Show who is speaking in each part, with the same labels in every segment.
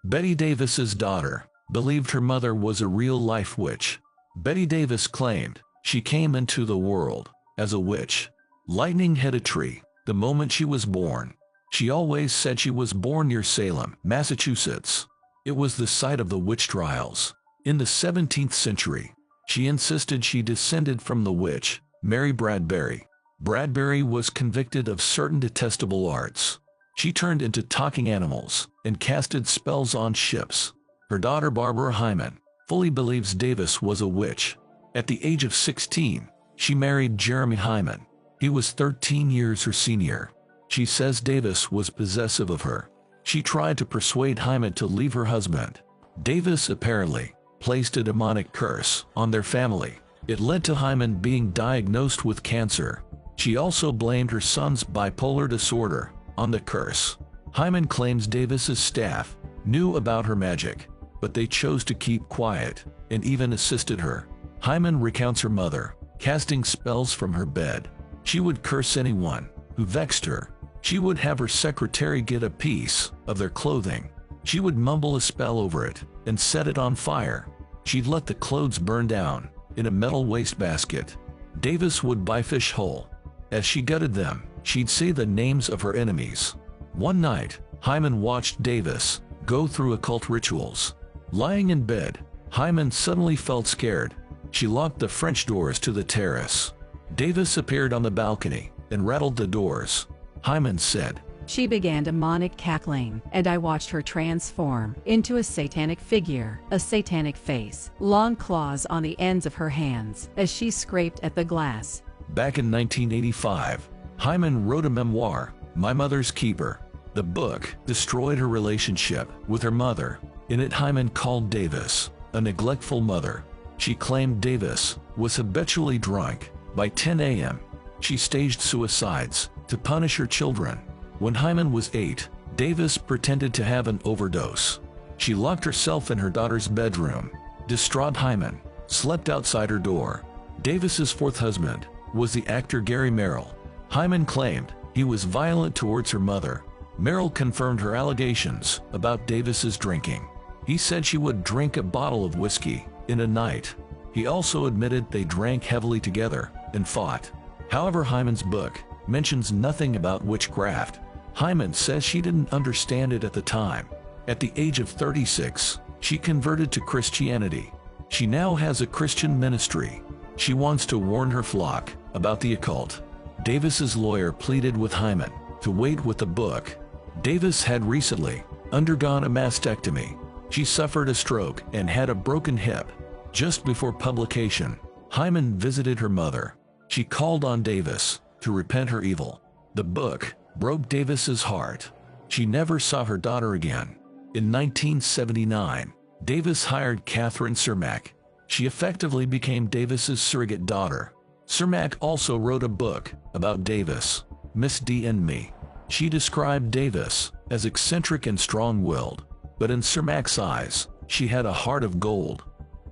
Speaker 1: Betty Davis's daughter believed her mother was a real-life witch. Betty Davis claimed she came into the world as a witch. Lightning hit a tree the moment she was born. She always said she was born near Salem, Massachusetts. It was the site of the witch trials. In the 17th century, she insisted she descended from the witch, Mary Bradbury. Bradbury was convicted of certain detestable arts. She turned into talking animals and casted spells on ships. Her daughter Barbara Hyman fully believes Davis was a witch. At the age of 16, she married Jeremy Hyman. He was 13 years her senior. She says Davis was possessive of her. She tried to persuade Hyman to leave her husband. Davis apparently placed a demonic curse on their family. It led to Hyman being diagnosed with cancer. She also blamed her son's bipolar disorder on the curse. Hyman claims Davis's staff knew about her magic, but they chose to keep quiet and even assisted her. Hyman recounts her mother casting spells from her bed. She would curse anyone who vexed her. She would have her secretary get a piece of their clothing. She would mumble a spell over it and set it on fire. She'd let the clothes burn down in a metal wastebasket. Davis would buy fish whole. As she gutted them, she'd say the names of her enemies. One night, Hyman watched Davis go through occult rituals. Lying in bed, Hyman suddenly felt scared. She locked the French doors to the terrace. Davis appeared on the balcony and rattled the doors. Hyman said,
Speaker 2: "She began demonic cackling, and I watched her transform into a satanic figure, a satanic face, long claws on the ends of her hands as she scraped at the glass."
Speaker 1: Back in 1985, Hyman wrote a memoir, My Mother's Keeper. The book destroyed her relationship with her mother. In it, Hyman called Davis a neglectful mother. She claimed Davis was habitually drunk. By 10 a.m., she staged suicides to punish her children. When Hyman was 8, Davis pretended to have an overdose. She locked herself in her daughter's bedroom. Distraught, Hyman slept outside her door. Davis's fourth husband was the actor Gary Merrill. Hyman claimed he was violent towards her mother. Merrill confirmed her allegations about Davis's drinking. He said she would drink a bottle of whiskey in a night. He also admitted they drank heavily together and fought. However, Hyman's book mentions nothing about witchcraft. Hyman says she didn't understand it at the time. At the age of 36, she converted to Christianity. She now has a Christian ministry. She wants to warn her flock about the occult. Davis's lawyer pleaded with Hyman to wait with the book. Davis had recently undergone a mastectomy. She suffered a stroke and had a broken hip. Just before publication, Hyman visited her mother. She called on Davis to repent her evil. The book broke Davis's heart. She never saw her daughter again. In 1979, Davis hired Catherine Cermak. She effectively became Davis's surrogate daughter. Cermak also wrote a book about Davis, Miss D and Me. She described Davis as eccentric and strong-willed, but in Cermak's eyes, she had a heart of gold.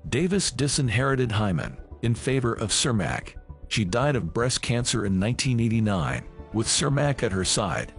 Speaker 1: Davis disinherited Hyman in favor of Cermak. She died of breast cancer in 1989, with Cermak at her side.